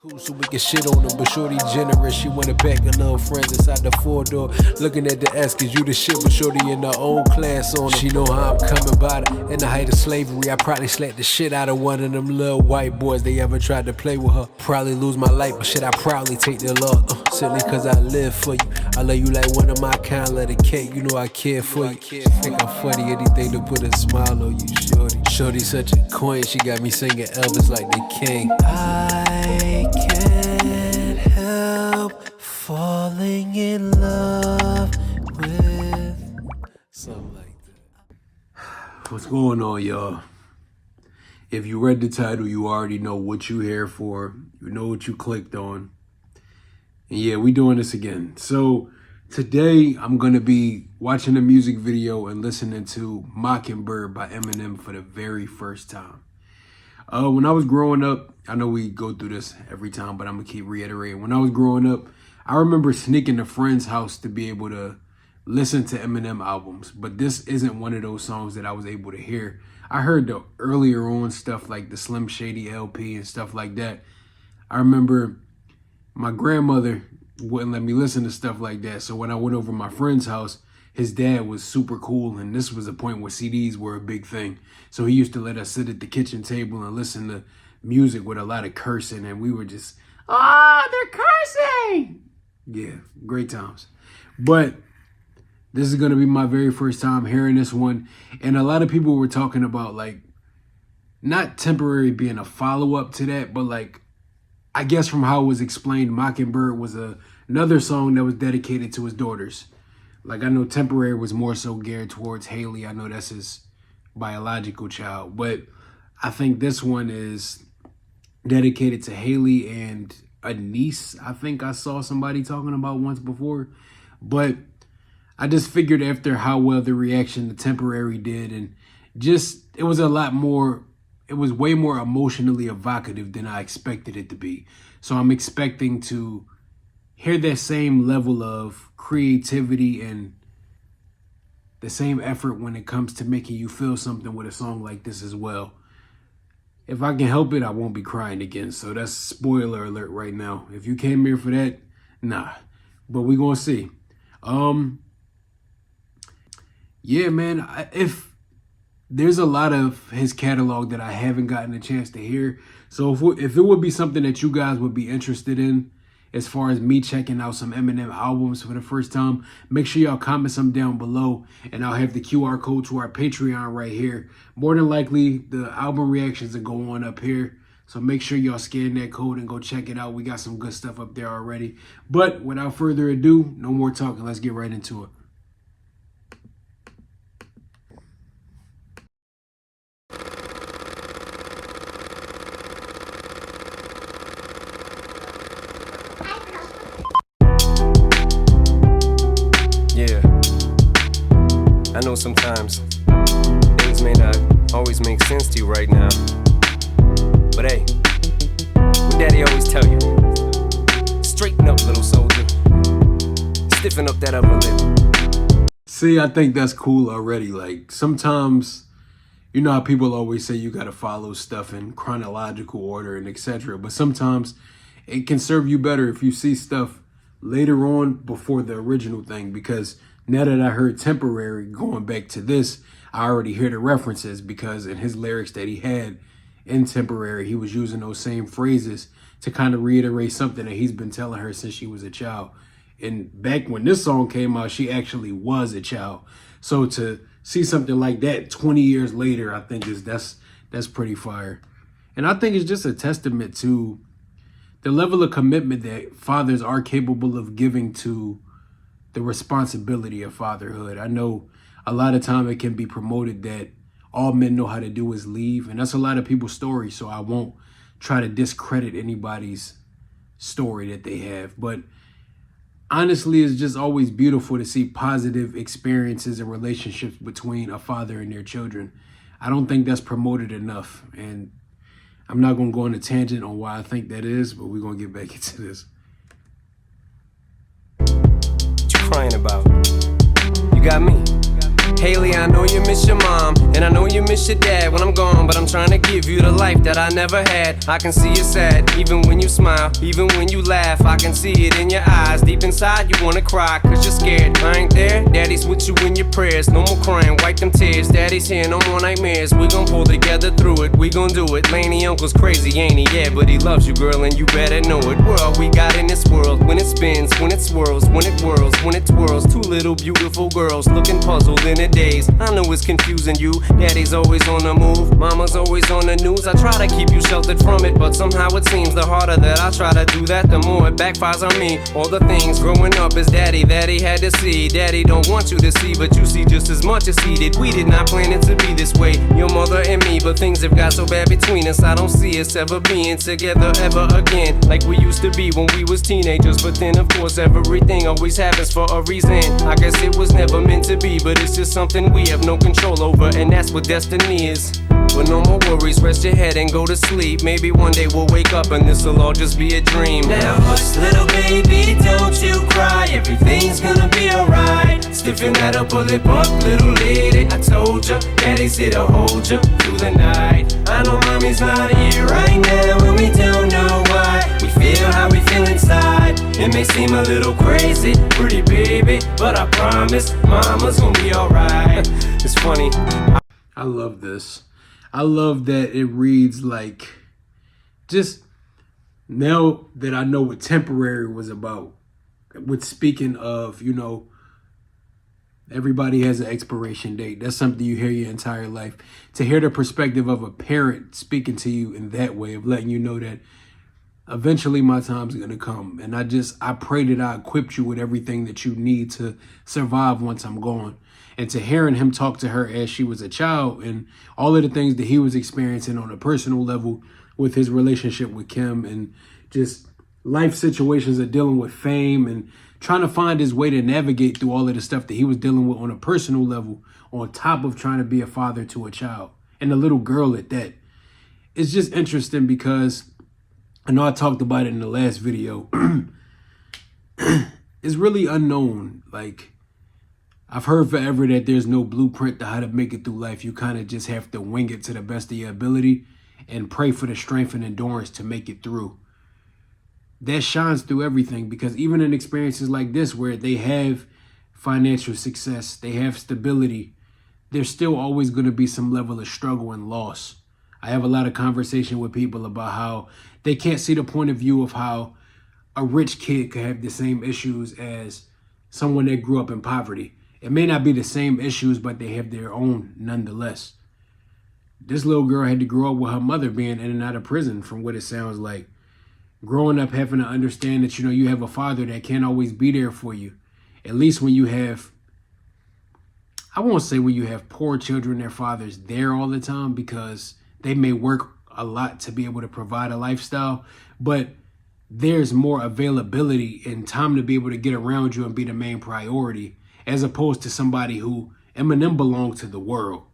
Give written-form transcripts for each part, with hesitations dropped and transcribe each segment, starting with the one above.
Cool, so we can shit on them, but shorty generous. She wanna pack her little friends inside the 4-door. Looking at the ass, cause you the shit, but shorty in her own class on her. She know how I'm coming by her. In the height of slavery, I probably slapped the shit out of one of them little white boys. They ever tried to play with her. Probably lose my life, but shit, I proudly take their love. Simply cause I live for you. I love you like one of my kind, let it cake. You know I care for you. Think I'm funny, anything to put a smile on you, shorty. Shorty such a queen, she got me singing Elvis like the king. I can't help falling in love with something like that. What's going on, y'all? If you read the title, you already know what you here for. You know what you clicked on. And yeah, we doing this again. So today I'm gonna be watching a music video and listening to Mockingbird by Eminem for the very first time. When I was growing up, I know we go through this every time, but I'm gonna keep reiterating. When I was growing up, I remember sneaking to friends' house to be able to listen to Eminem albums, but this isn't one of those songs that I was able to hear. I heard the earlier on stuff like the Slim Shady LP and stuff like that. I remember my grandmother wouldn't let me listen to stuff like that. So when I went over to my friend's house, his dad was super cool. And this was a point where CDs were a big thing. So he used to let us sit at the kitchen table and listen to music with a lot of cursing. And we were just, they're cursing. Yeah, great times. But this is going to be my very first time hearing this one. And a lot of people were talking about like, not Temporary being a follow-up to that, but like, I guess from how it was explained, Mockingbird was another song that was dedicated to his daughters. Like I know Temporary was more so geared towards Haley. I know that's his biological child. But I think this one is dedicated to Haley and a niece. I think I saw somebody talking about once before. But I just figured after how well the reaction to Temporary did, and just it was a lot more. It was way more emotionally evocative than I expected it to be. So I'm expecting to hear that same level of creativity and the same effort when it comes to making you feel something with a song like this as well. If I can help it, I won't be crying again. So that's spoiler alert right now. If you came here for that, nah. But we gonna see. Yeah, man, there's a lot of his catalog that I haven't gotten a chance to hear. So if it would be something that you guys would be interested in, as far as me checking out some Eminem albums for the first time, make sure y'all comment some down below, and I'll have the QR code to our Patreon right here. More than likely, the album reactions are going on up here. So make sure y'all scan that code and go check it out. We got some good stuff up there already. But without further ado, no more talking. Let's get right into it. Yeah, I know sometimes things may not always make sense to you right now, but hey, what daddy always tell you, straighten up, little soldier, stiffen up that upper lip. See, I think that's cool already. Like sometimes, you know how people always say you got to follow stuff in chronological order and etc. But sometimes it can serve you better if you see stuff later on before the original thing, because now that I heard Temporary going back to this, I already hear the references, because in his lyrics that he had in Temporary, he was using those same phrases to kind of reiterate something that he's been telling her since she was a child. And back when this song came out, she actually was a child. So to see something like that 20 years later, I think that's pretty fire. And I think it's just a testament to the level of commitment that fathers are capable of giving to the responsibility of fatherhood. I know a lot of time it can be promoted that all men know how to do is leave, and that's a lot of people's stories, so I won't try to discredit anybody's story that they have. But honestly, it's just always beautiful to see positive experiences and relationships between a father and their children. I don't think that's promoted enough, and I'm not going to go on a tangent on why I think that is, but we're going to get back into this. What you crying about? You got me. Haley, I know you miss your mom, and I know you miss your dad when I'm gone, but I'm trying to give you the life that I never had. I can see you sad, even when you smile, even when you laugh. I can see it in your eyes, deep inside you wanna cry, cause you're scared. I ain't there, daddy's with you in your prayers. No more crying, wipe them tears, daddy's here, no more nightmares. We gon' pull together through it, we gon' do it. Laney uncle's crazy, ain't he? Yeah, but he loves you, girl, and you better know it. We're all we got in this world, when it spins, when it swirls, when it whirls, when it twirls. Two little beautiful girls looking puzzled in a daze. I know it's confusing you, daddy's always on the move, mama's always on the news. I try to keep you sheltered from it, but somehow it seems the harder that I try to do that, the more it backfires on me. All the things growing up as daddy that he had to see, daddy don't want you to see, but you see just as much as he did. We did not plan it to be this way, your mother and me, but things have got so bad between us. I don't see us ever being together ever again, like we used to be when we was teenagers. But then of course everything always happens for a reason. I guess it was never meant to be, but it's just something we have no control over, and that's what destiny is. But no more worries, rest your head and go to sleep. Maybe one day we'll wake up and this'll all just be a dream. Now hush little baby, don't you cry, everything's gonna be alright. Stiffen that upper lip up, little lady, I told ya, daddy's here to hold ya through the night. I know mommy's not here right now, and we don't know why. We feel how we feel inside. It may seem a little crazy, pretty baby, but I promise mama's gonna be alright. It's funny. I love this. I love that it reads like, just now that I know what Temporary was about, with speaking of, you know, everybody has an expiration date. That's something you hear your entire life. To hear the perspective of a parent speaking to you in that way, of letting you know that eventually my time's going to come. And I pray that I equipped you with everything that you need to survive once I'm gone. And to hearing him talk to her as she was a child and all of the things that he was experiencing on a personal level with his relationship with Kim, and just life situations of dealing with fame and trying to find his way to navigate through all of the stuff that he was dealing with on a personal level, on top of trying to be a father to a child and a little girl at that. It's just interesting because I know I talked about it in the last video. It's really unknown. Like, I've heard forever that there's no blueprint to how to make it through life. You kind of just have to wing it to the best of your ability and pray for the strength and endurance to make it through. That shines through everything, because even in experiences like this where they have financial success, they have stability, there's still always going to be some level of struggle and loss. I have a lot of conversation with people about how they can't see the point of view of how a rich kid could have the same issues as someone that grew up in poverty. It may not be the same issues, but they have their own nonetheless. This little girl had to grow up with her mother being in and out of prison, from what it sounds like. Growing up having to understand that, you know, you have a father that can't always be there for you. At least when you have, I won't say when you have poor children, their father's there all the time, because they may work a lot to be able to provide a lifestyle, but there's more availability and time to be able to get around you and be the main priority, as opposed to somebody who, Eminem belonged to the world.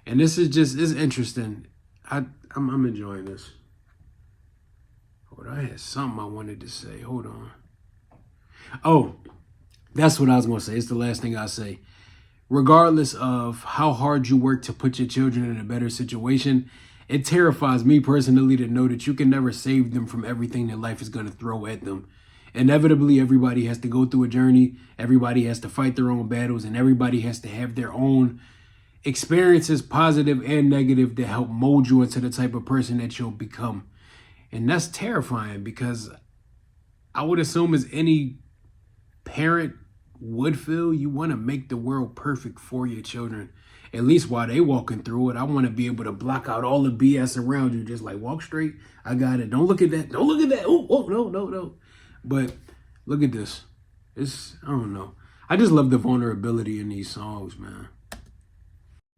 And this is just, it's interesting. I'm enjoying this. Hold on, I had something I wanted to say. Hold on. Oh, that's what I was going to say. It's the last thing I say. Regardless of how hard you work to put your children in a better situation, it terrifies me personally to know that you can never save them from everything that life is going to throw at them. Inevitably, everybody has to go through a journey. Everybody has to fight their own battles, and everybody has to have their own experiences, positive and negative, that help mold you into the type of person that you'll become. And that's terrifying, because I would assume, as any parent would feel, you want to make the world perfect for your children. At least while they walking through it, I want to be able to block out all the BS around you. Just like, walk straight. I got it. Don't look at that. Don't look at that. Oh, no. But look at this. I don't know. I just love the vulnerability in these songs, man.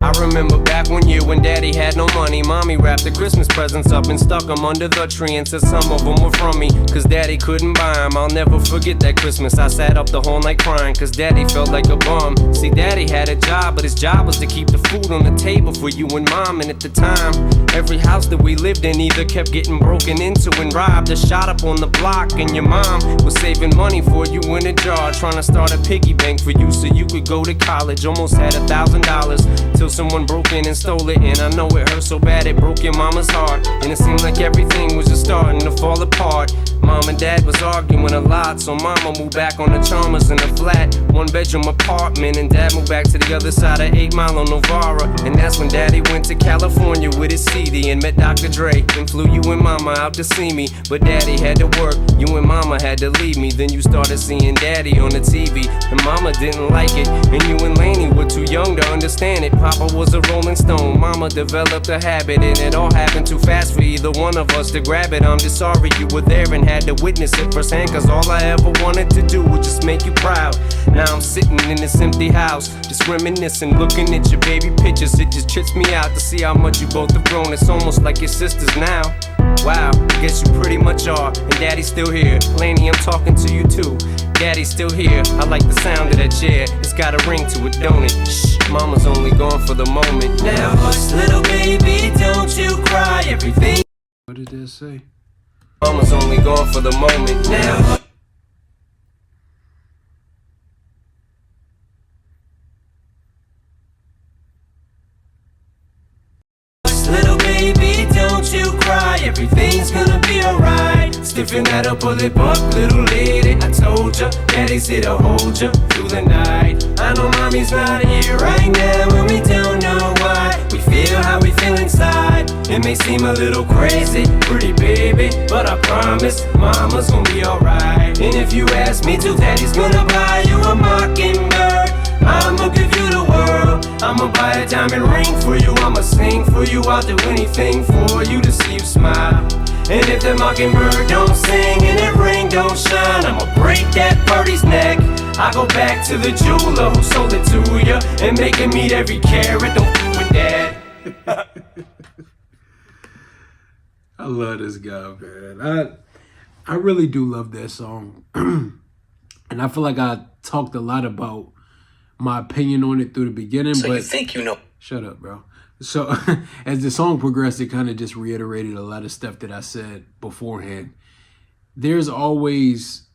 I remember back one year when daddy had no money. Mommy wrapped the Christmas presents up and stuck them under the tree and said some of them were from me, cause daddy couldn't buy them. I'll never forget that Christmas. I sat up the whole night crying cause daddy felt like a bum. See, daddy had a job, but his job was to keep the food on the table for you and mom. And at the time, every house that we lived in either kept getting broken into and robbed or shot up on the block. And your mom was saving money for you in a jar, trying to start a piggy bank for you so you could go to college. Almost had $1,000 till someone broke in and stole it. And I know it hurt so bad it broke your mama's heart. And it seemed like everything was just starting to fall apart. Mom and dad was arguing a lot, so mama moved back on the Chalmers in a flat 1-bedroom apartment, and dad moved back to the other side of 8 Mile on Novara. And that's when daddy went to California with his CD and met Dr. Dre and flew you and mama out to see me. But daddy had to work, you and mama had to leave me. Then you started seeing daddy on the TV, and mama didn't like it, and you and Laney were too young to understand it. Papa was a Rolling Stone, mama developed a habit, and it all happened too fast for either one of us to grab it. I'm just sorry you were there and had to witness it firsthand, cause all I ever wanted to do was just make you proud. Now I'm sitting in this empty house, just reminiscing, looking at your baby pictures. It just trips me out to see how much you both have grown. It's almost like your sisters now. Wow, I guess you pretty much are. And daddy's still here. Laney, I'm talking to you too. Daddy's still here. I like the sound of that chair. It's got a ring to it, don't it? Shh, mama's only gone for the moment. Now hush, little baby, don't you cry. Everything. What did that say? Mama's only gone for the moment. Now little baby, don't you cry. Everything's gonna be alright. Stiffen that up, pull it up, little lady. I told ya, daddy's here to hold ya through the night. I know mommy's not here right now, and we don't know why. We feel how we feel inside. It may seem a little crazy, pretty baby, but I promise mama's gonna be alright. And if you ask me to, daddy's gonna buy you a Mockingbird. I'ma give you the world. I'ma buy a diamond ring for you. I'ma sing for you. I'll do anything for you to see you smile. And if the Mockingbird don't sing and that ring don't shine, I'ma break that birdie's neck. I go back to the jeweler who sold it to you and make him meet every carat. Don't f with dad. I love this guy, man. I really do love that song. And I feel like I talked a lot about my opinion on it through the beginning. So but you think you know. Shut up, bro. So as the song progressed, it kind of just reiterated a lot of stuff that I said beforehand. There's always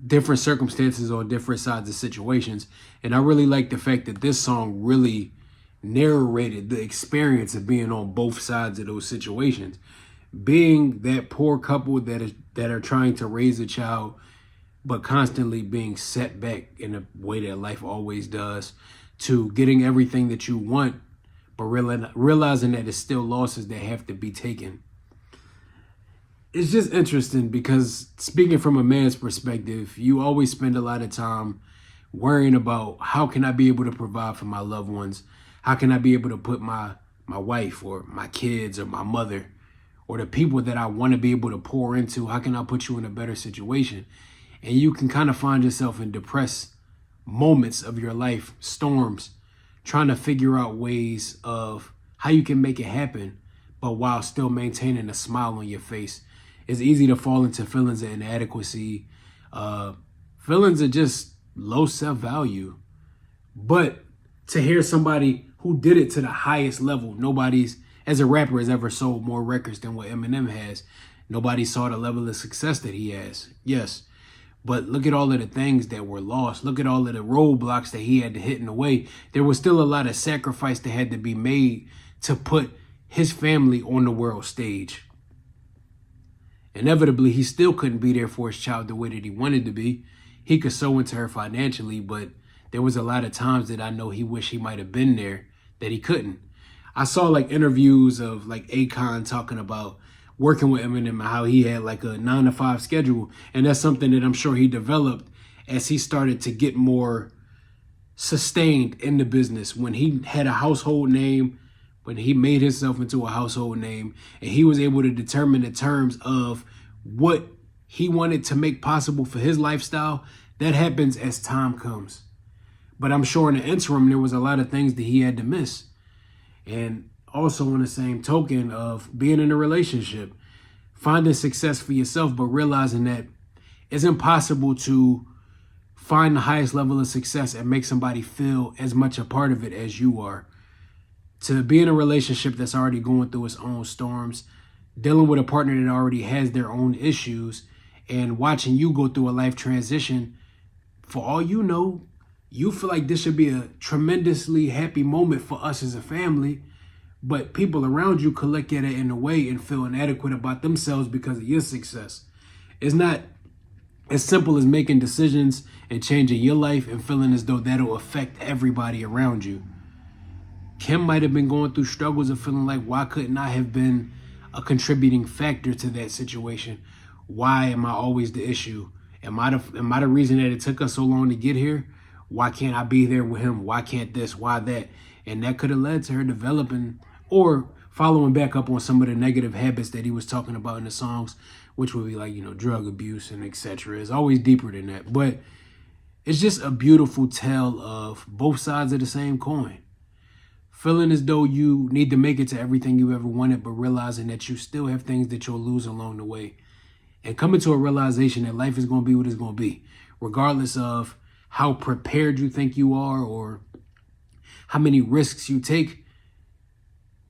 different circumstances on different sides of situations. And I really like the fact that this song really narrated the experience of being on both sides of those situations. Being that poor couple that are trying to raise a child, but constantly being set back in a way that life always does, to getting everything that you want, but realizing that it's still losses that have to be taken. It's just interesting because, speaking from a man's perspective, you always spend a lot of time worrying about how can I be able to provide for my loved ones? How can I be able to put my wife or my kids or my mother or the people that I want to be able to pour into, how can I put you in a better situation? And you can kind of find yourself in depressed moments of your life, storms, trying to figure out ways of how you can make it happen, but while still maintaining a smile on your face. It's easy to fall into feelings of inadequacy, feelings of just low self-value. But to hear somebody who did it to the highest level, nobody's, as a rapper, has ever sold more records than what Eminem has. Nobody saw the level of success that he has. Yes. But look at all of the things that were lost. Look at all of the roadblocks that he had to hit in the way. There was still a lot of sacrifice that had to be made to put his family on the world stage. Inevitably, he still couldn't be there for his child the way that he wanted to be. He could sow into her financially, but there was a lot of times that I know he wished he might have been there that he couldn't. I saw like interviews of like Akon talking about working with Eminem and how he had like a 9-to-5 schedule. And that's something that I'm sure he developed as he started to get more sustained in the business. When he had a household name, when he made himself into a household name, and he was able to determine the terms of what he wanted to make possible for his lifestyle, that happens as time comes. But I'm sure in the interim, there was a lot of things that he had to miss. And also on the same token of being in a relationship, finding success for yourself, but realizing that it's impossible to find the highest level of success and make somebody feel as much a part of it as you are. To be in a relationship that's already going through its own storms, dealing with a partner that already has their own issues, and watching you go through a life transition, for all you know, you feel like this should be a tremendously happy moment for us as a family, but people around you could look at it in a way and feel inadequate about themselves because of your success. It's not as simple as making decisions and changing your life and feeling as though that'll affect everybody around you. Kim might have been going through struggles of feeling like, why couldn't I have been a contributing factor to that situation? Why am I always the issue? Am I the reason that it took us so long to get here? Why can't I be there with him? Why can't this? Why that? And that could have led to her developing or following back up on some of the negative habits that he was talking about in the songs, which would be like, drug abuse and etc. It's always deeper than that. But it's just a beautiful tale of both sides of the same coin. Feeling as though you need to make it to everything you ever wanted, but realizing that you still have things that you'll lose along the way. And coming to a realization that life is going to be what it's going to be, regardless of how prepared you think you are or how many risks you take.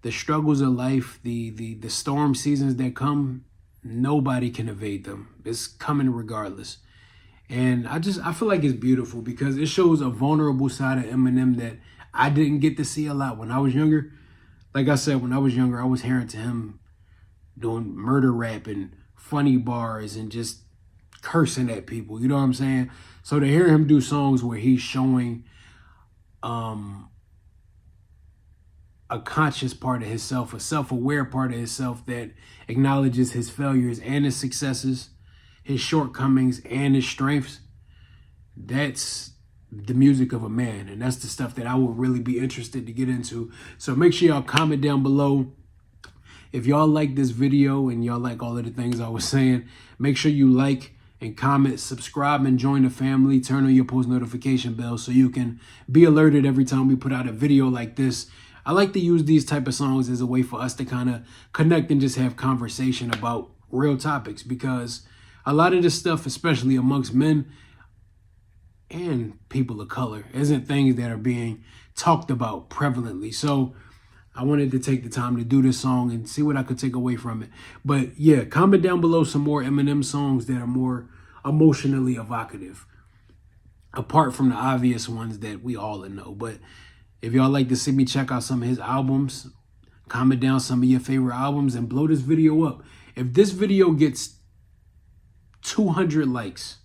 The struggles of life, the storm seasons that come, nobody can evade them. It's coming regardless. And I feel like it's beautiful because it shows a vulnerable side of Eminem that I didn't get to see a lot when I was younger. Like I said, when I was younger, I was hearing to him doing murder rap and funny bars and just cursing at people. You know what I'm saying? So to hear him do songs where he's showing a conscious part of himself, a self-aware part of himself that acknowledges his failures and his successes, his shortcomings and his strengths, that's the music of a man. And that's the stuff that I would really be interested to get into. So make sure y'all comment down below. If y'all like this video and y'all like all of the things I was saying, make sure you like and comment, subscribe, and join the family. Turn on your post notification bell so you can be alerted every time we put out a video like this. I like to use these type of songs as a way for us to kind of connect and just have conversation about real topics, because a lot of this stuff, especially amongst men and people of color, isn't things that are being talked about prevalently. So I wanted to take the time to do this song and see what I could take away from it. But yeah, comment down below some more Eminem songs that are more emotionally evocative, apart from the obvious ones that we all know. But if y'all like to see me check out some of his albums, comment down some of your favorite albums and blow this video up. If this video gets 200 likes,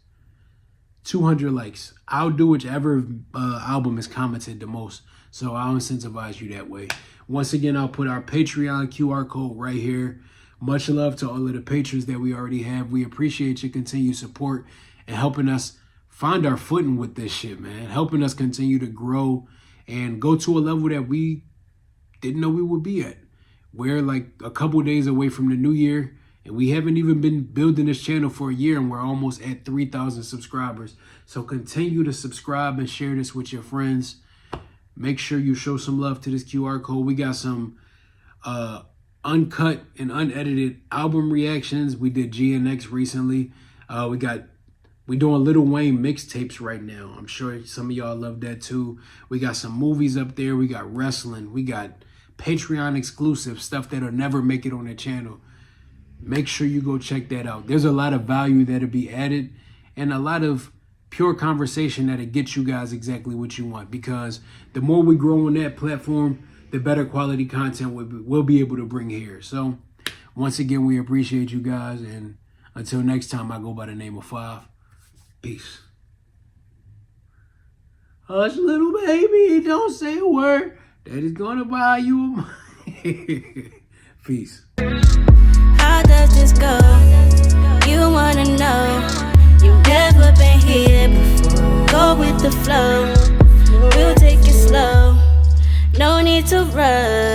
I'll do whichever album is commented the most. So I'll incentivize you that way. Once again, I'll put our Patreon QR code right here. Much love to all of the patrons that we already have. We appreciate your continued support and helping us find our footing with this shit, man. Helping us continue to grow and go to a level that we didn't know we would be at. We're like a couple days away from the new year, and we haven't even been building this channel for a year, and we're almost at 3,000 subscribers. So continue to subscribe and share this with your friends. Make sure you show some love to this QR code. We got some uncut and unedited album reactions. We did GNX recently. We're doing Lil Wayne mixtapes right now. I'm sure some of y'all love that too. We got some movies up there. We got wrestling. We got Patreon exclusive stuff that'll never make it on the channel. Make sure you go check that out. There's a lot of value that'll be added and a lot of pure conversation that'll get you guys exactly what you want, because the more we grow on that platform, the better quality content we'll be able to bring here. So once again, we appreciate you guys. And until next time, I go by the name of Five. Peace. Hush, little baby, don't say a word. Daddy's gonna buy you a Peace. How does this go? You wanna know. You've never been here before. Go with the flow. We'll take it slow. No need to rush.